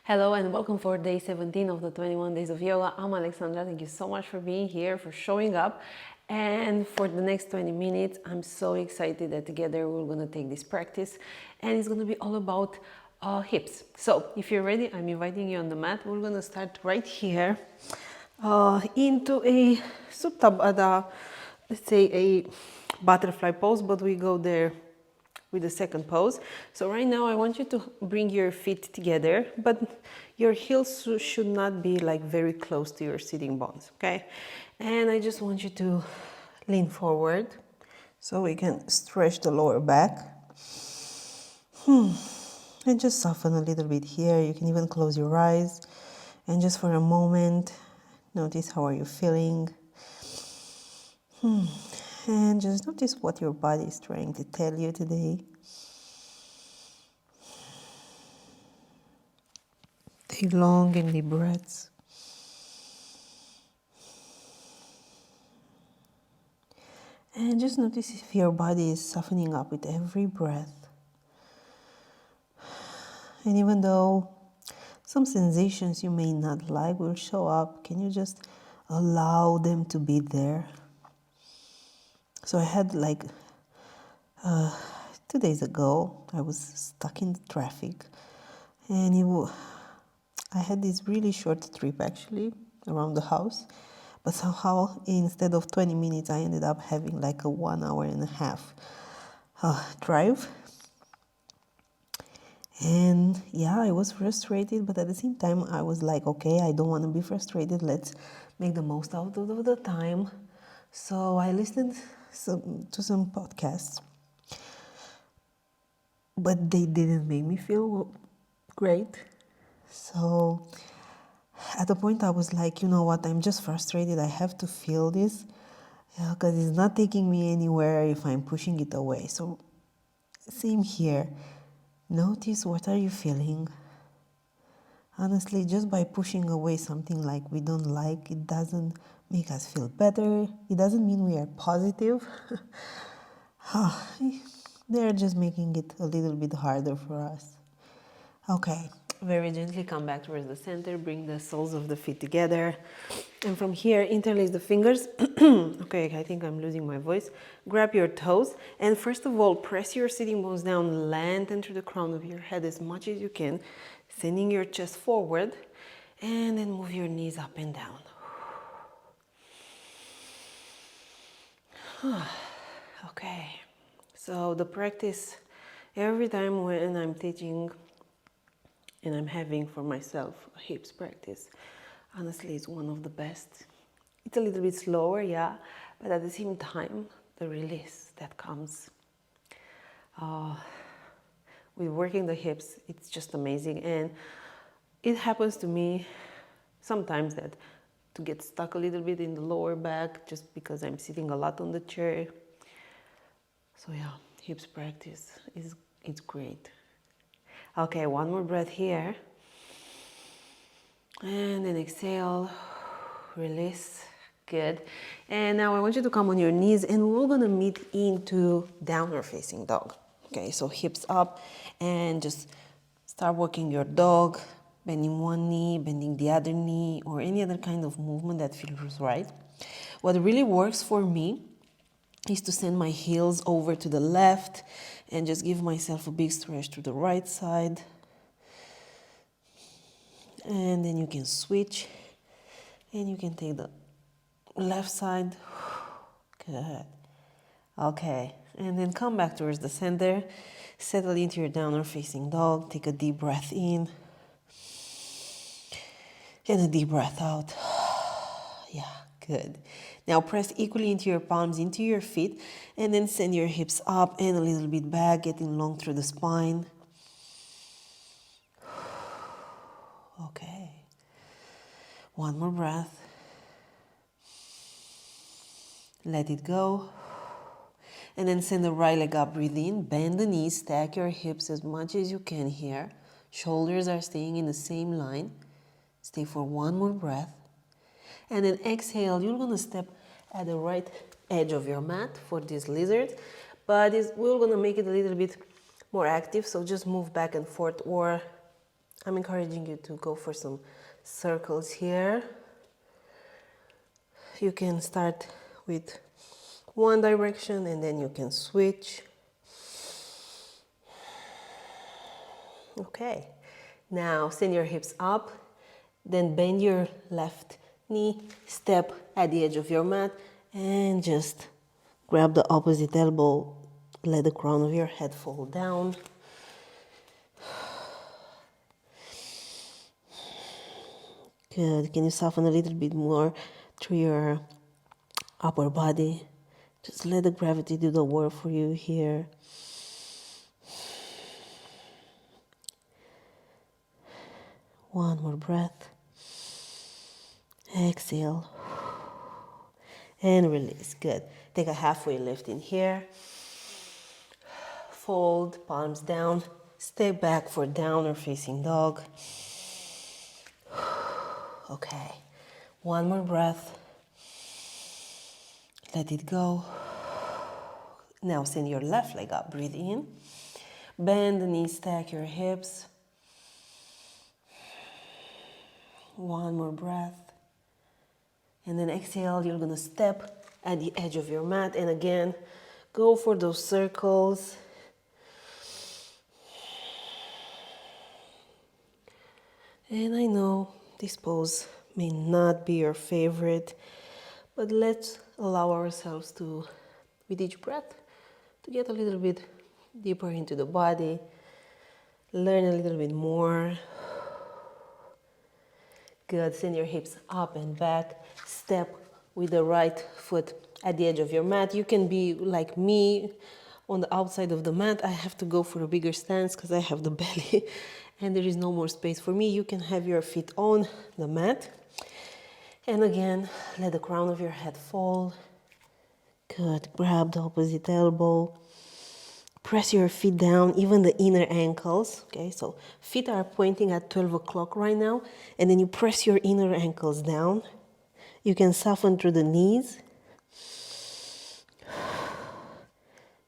Hello and welcome for day 17 of the 21 days of yoga. I'm Alexandra. Thank you so much for being here, for showing up. And for the next 20 minutes, I'm so excited that together we're going to take this practice. And it's going to be all about hips. So if you're ready, I'm inviting you on the mat. We're going to start right here into a supta, let's say a butterfly pose, but we go there with the second pose. So right now I want you to bring your feet together, but your heels should not be like very close to your sitting bones, okay? And I just want you to lean forward so we can stretch the lower back. And just soften a little bit here. You can even close your eyes and just for a moment notice how are you feeling. And just notice what your body is trying to tell you today. Take long and deep breaths. And just notice if your body is softening up with every breath. And even though some sensations you may not like will show up, can you just allow them to be there? So I had 2 days ago, I was stuck in the traffic and I had this really short trip actually around the house, but somehow instead of 20 minutes, I ended up having like a 1 hour and a half drive. And yeah, I was frustrated, but at the same time, I was like, okay, I don't want to be frustrated. Let's make the most out of the time. So I listened to some podcasts, but they didn't make me feel great. So at the point I was like, you know what, I'm just frustrated. I have to feel this because it's not taking me anywhere if I'm pushing it away. So same here. Notice what are you feeling. Honestly, just by pushing away something like we don't like, it doesn't make us feel better. It doesn't mean we are positive. They're just making it a little bit harder for us. Okay, very gently come back towards the center. Bring the soles of the feet together. And from here, interlace the fingers. Okay, I think I'm losing my voice. Grab your toes. And first of all, press your sitting bones down. Lengthen through the crown of your head as much as you can. Sending your chest forward. And then move your knees up and down. Okay, so the practice, every time when I'm teaching and I'm having for myself a hips practice, honestly, it's one of the best. It's a little bit slower, yeah, but at the same time, the release that comes with working the hips, it's just amazing. And it happens to me sometimes that to get stuck a little bit in the lower back just because I'm sitting a lot on the chair. So yeah, hips practice it's great. Okay, one more breath here. And then exhale, release, good. And now I want you to come on your knees and we're gonna meet into downward facing dog. Okay, so hips up and just start working your dog, bending one knee, bending the other knee, or any other kind of movement that feels right. What really works for me is to send my heels over to the left and just give myself a big stretch to the right side. And then you can switch and you can take the left side. Good. Okay, and then come back towards the center. Settle into your downward facing dog. Take a deep breath in and a deep breath out. Yeah, good. Now press equally into your palms, into your feet, and then send your hips up and a little bit back, getting long through the spine. Okay. One more breath. Let it go. And then send the right leg up, breathe in, bend the knees, stack your hips as much as you can here. Shoulders are staying in the same line. Stay for one more breath. And then exhale, you're gonna step at the right edge of your mat for this lizard, but we're gonna make it a little bit more active, so just move back and forth or I'm encouraging you to go for some circles here. You can start with one direction and then you can switch. Okay, now send your hips up, then bend your left knee, step at the edge of your mat, and just grab the opposite elbow, let the crown of your head fall down. Good. Can you soften a little bit more through your upper body? Just let the gravity do the work for you here. One more breath. Exhale. And release. Good. Take a halfway lift in here. Fold, palms down. Step back for down or facing dog. Okay. One more breath. Let it go. Now send your left leg up. Breathe in. Bend the knees, stack your hips. One more breath. And then exhale, you're gonna step at the edge of your mat. And again, go for those circles. And I know this pose may not be your favorite, but let's allow ourselves to, with each breath, to get a little bit deeper into the body, learn a little bit more. Good. Send your hips up and back. Step with the right foot at the edge of your mat. You can be like me on the outside of the mat. I have to go for a bigger stance because I have the belly and there is no more space for me. You can have your feet on the mat. And again, let the crown of your head fall. Good. Grab the opposite elbow. Press your feet down, even the inner ankles. Okay, so feet are pointing at 12 o'clock right now. And then you press your inner ankles down. You can soften through the knees.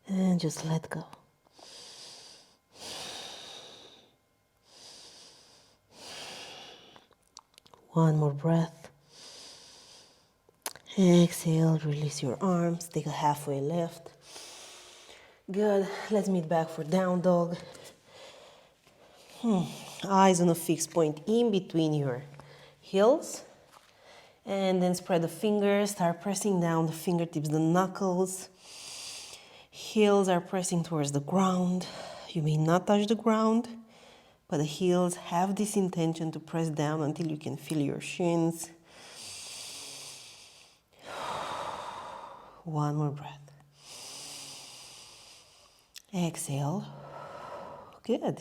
And just let go. One more breath. Exhale, release your arms. Take a halfway lift. Good. Let's meet back for down dog. Eyes on a fixed point in between your heels. And then spread the fingers. Start pressing down the fingertips, the knuckles. Heels are pressing towards the ground. You may not touch the ground, but the heels have this intention to press down until you can feel your shins. One more breath. Exhale. Good.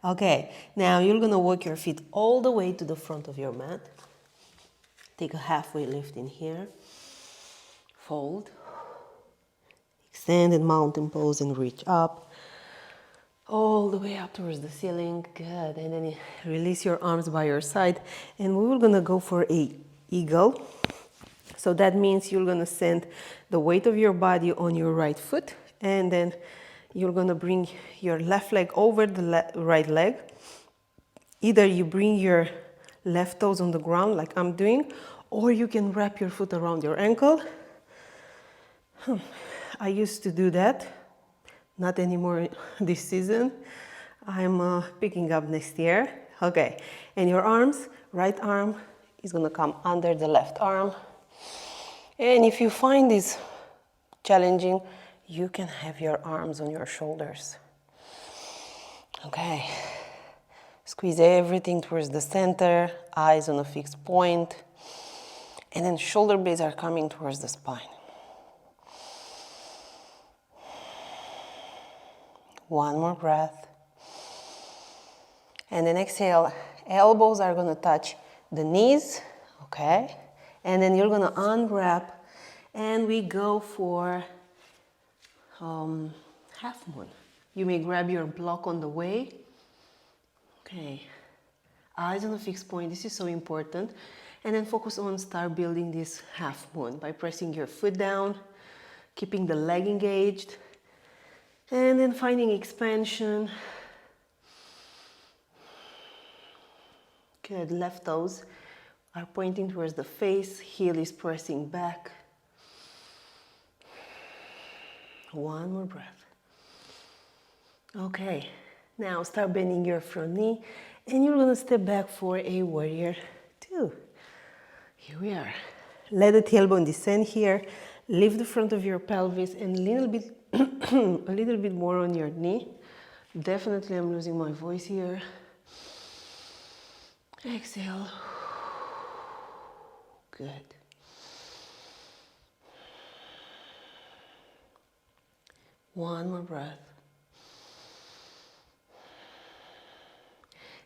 Okay, now you're gonna walk your feet all the way to the front of your mat. Take a halfway lift in here. Fold. Extended mountain pose and reach up. All the way up towards the ceiling. Good. And then release your arms by your side. And we're gonna go for a eagle. So that means you're gonna send the weight of your body on your right foot. And then you're gonna bring your left leg over the right leg. Either you bring your left toes on the ground like I'm doing, or you can wrap your foot around your ankle. I used to do that, not anymore this season. I'm picking up next year. Okay, and your arms, right arm is gonna come under the left arm. And if you find this challenging, you can have your arms on your shoulders. Okay. Squeeze everything towards the center, eyes on a fixed point. And then shoulder blades are coming towards the spine. One more breath. And then exhale, elbows are gonna touch the knees, okay? And then you're gonna unwrap and we go for half moon. You may grab your block on the way. Okay, eyes on a fixed point, this is so important. And then focus on start building this half moon by pressing your foot down, keeping the leg engaged, and then finding expansion. Good, left toes are pointing towards the face, heel is pressing back. One more breath. Okay, now start bending your front knee and you're gonna step back for a warrior two. Here we are. Let the tailbone descend here. Lift the front of your pelvis and a little bit more on your knee. Definitely I'm losing my voice here. Exhale. Good. One more breath.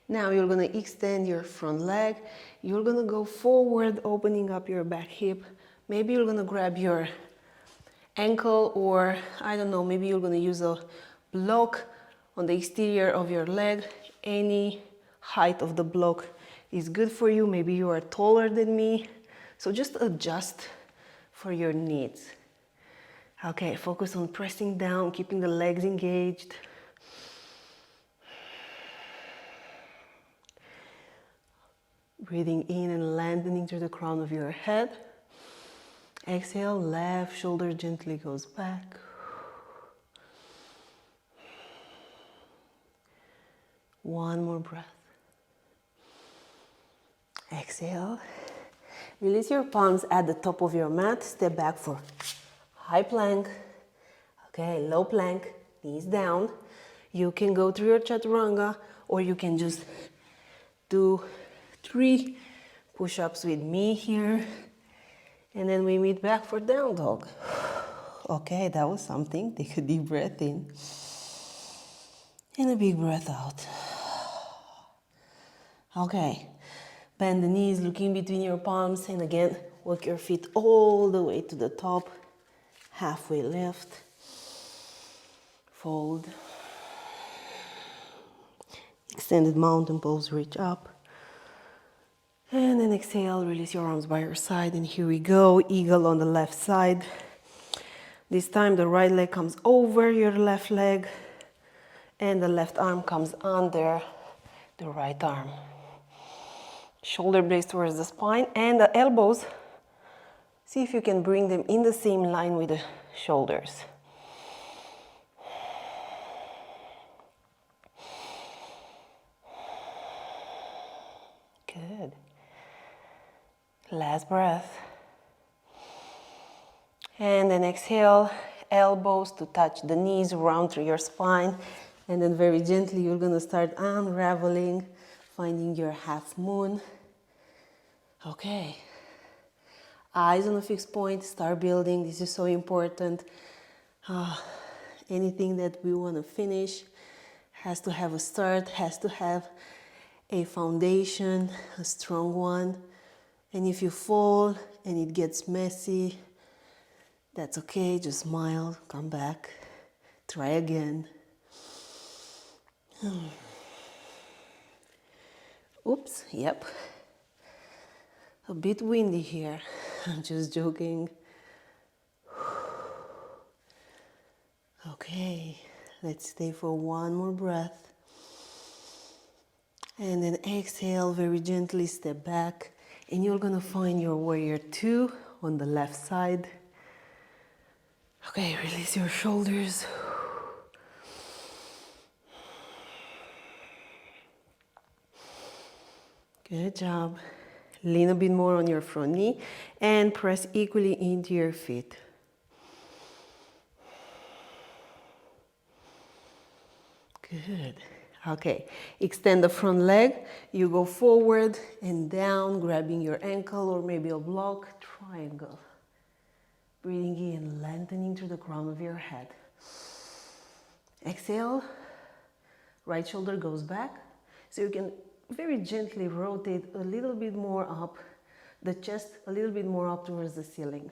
Now you're going to extend your front leg. You're going to go forward, opening up your back hip. Maybe you're going to grab your ankle, or I don't know, maybe you're going to use a block on the exterior of your leg. Any height of the block is good for you. Maybe you are taller than me. So just adjust for your needs. Okay, focus on pressing down, keeping the legs engaged. Breathing in and lengthening through the crown of your head. Exhale, left shoulder gently goes back. One more breath. Exhale. Release your palms at the top of your mat. Step back for high plank. Okay, low plank, knees down. You can go through your chaturanga, or you can just do 3 push-ups with me here. And then we meet back for down dog. Okay, that was something. Take a deep breath in. And a big breath out. Okay, bend the knees, look in between your palms, and again, walk your feet all the way to the top. Halfway lift. Fold. Extended mountain pose, reach up. And then exhale, release your arms by your side, and here we go, eagle on the left side. This time the right leg comes over your left leg, and the left arm comes under the right arm. Shoulder blades towards the spine, and the elbows, see if you can bring them in the same line with the shoulders. Good. Last breath. And then exhale, elbows to touch the knees, round through your spine. And then very gently, you're going to start unraveling, finding your half moon. Okay. Eyes on a fixed point, start building. This is so important. Anything that we want to finish has to have a start, has to have a foundation, a strong one. And if you fall and it gets messy, that's okay. Just smile, come back, try again. Oops, yep. A bit windy here. I'm just joking. Okay, let's stay for one more breath. And then exhale, very gently step back. And you're gonna find your warrior two on the left side. Okay, release your shoulders. Good job. Lean a bit more on your front knee and press equally into your feet. Good. Okay, extend the front leg. You go forward and down, grabbing your ankle or maybe a block, triangle. Breathing in, lengthening through the crown of your head. Exhale, right shoulder goes back. So you can very gently rotate a little bit more up, the chest a little bit more up towards the ceiling.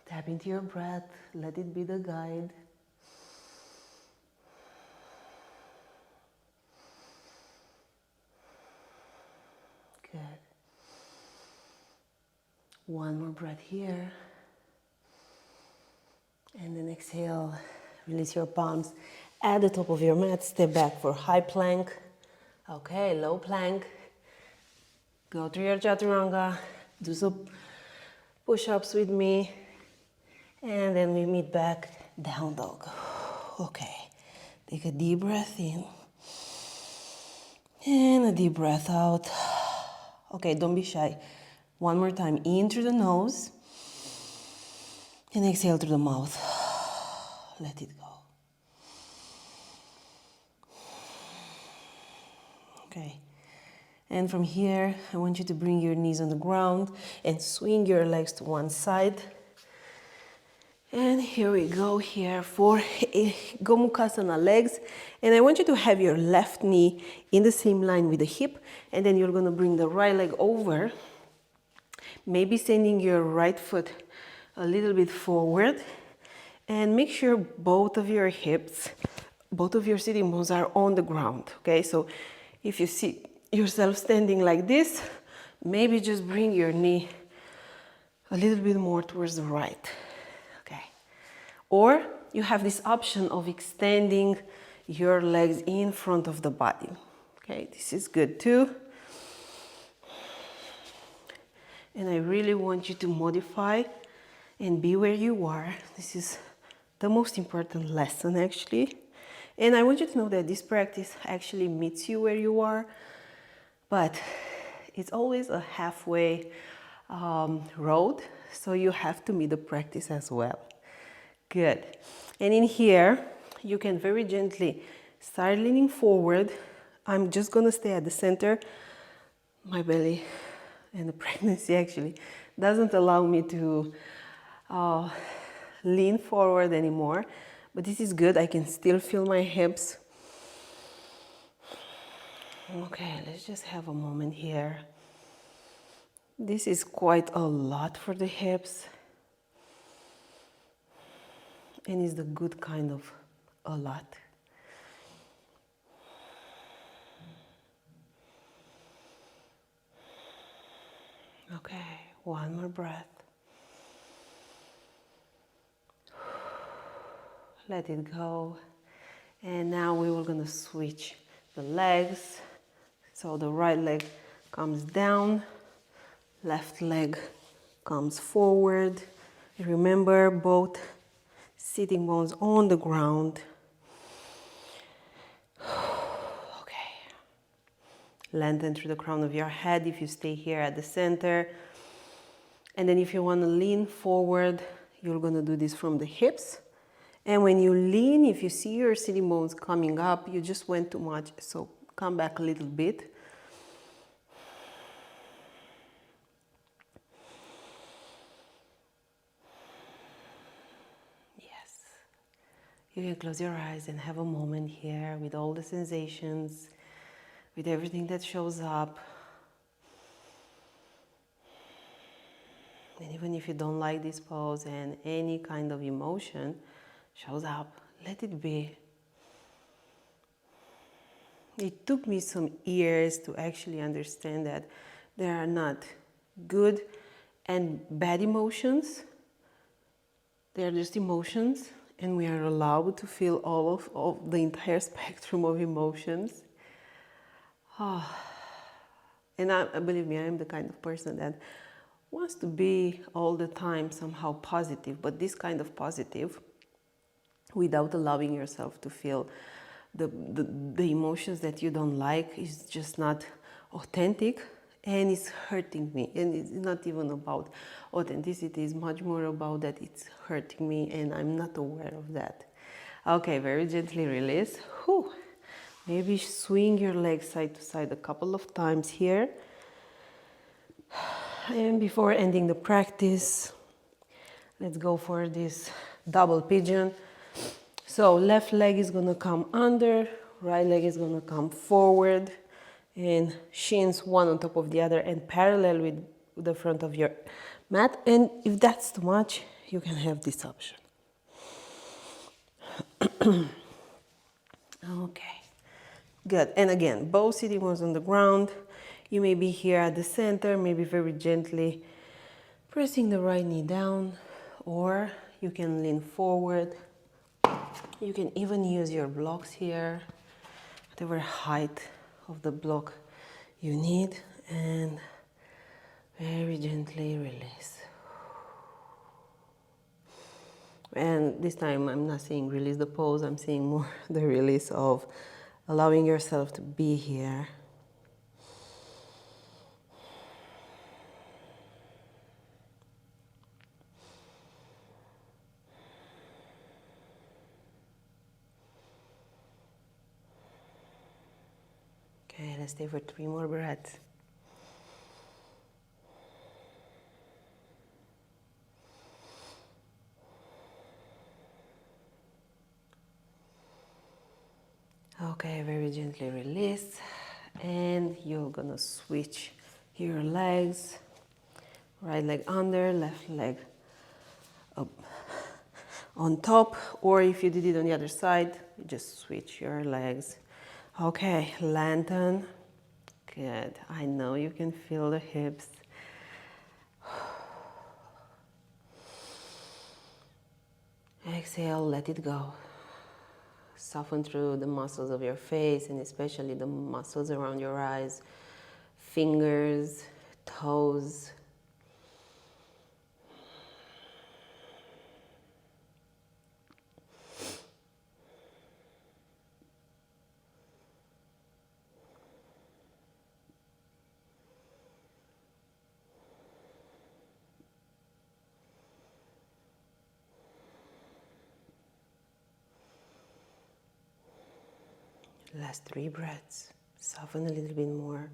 Tap into your breath, let it be the guide. Good. One more breath here. And then exhale, release your palms At the top of your mat, step back for high plank. Okay, low plank. Go through your chaturanga. Do some push-ups with me. And then we meet back, down dog. Okay, take a deep breath in. And a deep breath out. Okay, don't be shy. One more time, in through the nose. And exhale through the mouth. Let it go. Okay. And from here, I want you to bring your knees on the ground and swing your legs to one side. And here we go here for Gomukhasana legs. And I want you to have your left knee in the same line with the hip. And then you're going to bring the right leg over. Maybe sending your right foot a little bit forward. And make sure both of your hips, both of your sitting bones are on the ground. Okay, so if you see yourself standing like this, maybe just bring your knee a little bit more towards the right. Or you have this option of extending your legs in front of the body. Okay, this is good too. And I really want you to modify and be where you are. This is the most important lesson actually. And I want you to know that this practice actually meets you where you are, but it's always a halfway road, so you have to meet the practice as well. Good. And in here, you can very gently start leaning forward. I'm just going to stay at the center. My belly and the pregnancy actually doesn't allow me to lean forward anymore. But this is good. I can still feel my hips. Okay, let's just have a moment here. This is quite a lot for the hips. And it's the good kind of a lot. Okay, one more breath. Let it go. And now we were going to switch the legs. So the right leg comes down, left leg comes forward. Remember, both sitting bones on the ground. Okay. Lengthen through the crown of your head if you stay here at the center. And then if you want to lean forward, you're going to do this from the hips. And when you lean, if you see your sitting bones coming up, you just went too much. So come back a little bit. You can close your eyes and have a moment here with all the sensations, with everything that shows up. And even if you don't like this pose and any kind of emotion shows up, let it be. It took me some years to actually understand that there are not good and bad emotions. They are just emotions. And we are allowed to feel all of the entire spectrum of emotions. And believe me, I am the kind of person that wants to be all the time somehow positive, but this kind of positive, without allowing yourself to feel the emotions that you don't like, is just not authentic. And it's hurting me. And it's not even about authenticity. It's much more about that it's hurting me and I'm not aware of that. Okay, very gently release. Whew. Maybe swing your legs side to side a couple of times here. And before ending the practice, let's go for this double pigeon. So left leg is going to come under, right leg is going to come forward. And shins one on top of the other and parallel with the front of your mat. And if that's too much, you can have this option. Okay, good. And again, both sitting bones on the ground. You may be here at the center, maybe very gently pressing the right knee down, or you can lean forward. You can even use your blocks here, whatever height of the block you need, and very gently release. And this time I'm not saying release the pose, I'm saying more the release of allowing yourself to be here. Okay, let's stay for 3 more breaths. Okay, very gently release, and you're gonna switch your legs. Right leg under, left leg up on top, or if you did it on the other side, you just switch your legs. Okay, lengthen. Good. I know you can feel the hips. Exhale, let it go. Soften through the muscles of your face, and especially the muscles around your eyes, fingers, toes. Last 3 breaths. Soften a little bit more.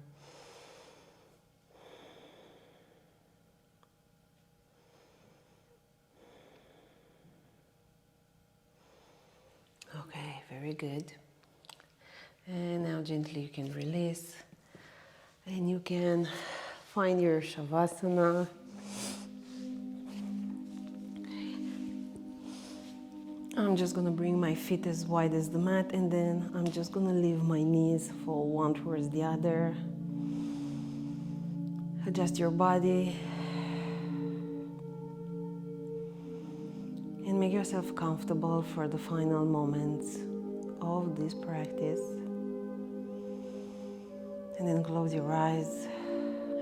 Okay, very good. And now gently you can release. And you can find your Shavasana. I'm just gonna bring my feet as wide as the mat, and then I'm just gonna leave my knees fall one towards the other. Adjust your body and make yourself comfortable for the final moments of this practice. And then close your eyes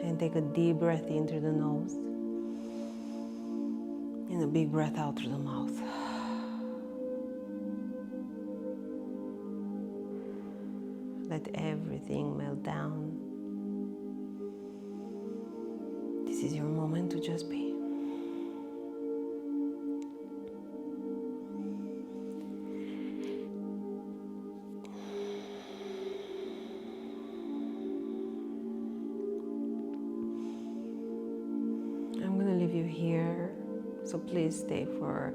and take a deep breath in through the nose and a big breath out through the mouth. Let everything melt down. This is your moment to just be. I'm gonna leave you here, so please stay for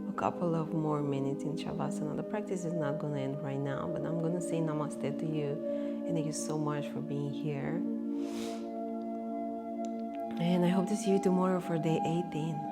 a couple of more minutes in Shavasana. The practice is not going to end right now, but I'm going to say namaste to you, and thank you so much for being here. And I hope to see you tomorrow for day 18.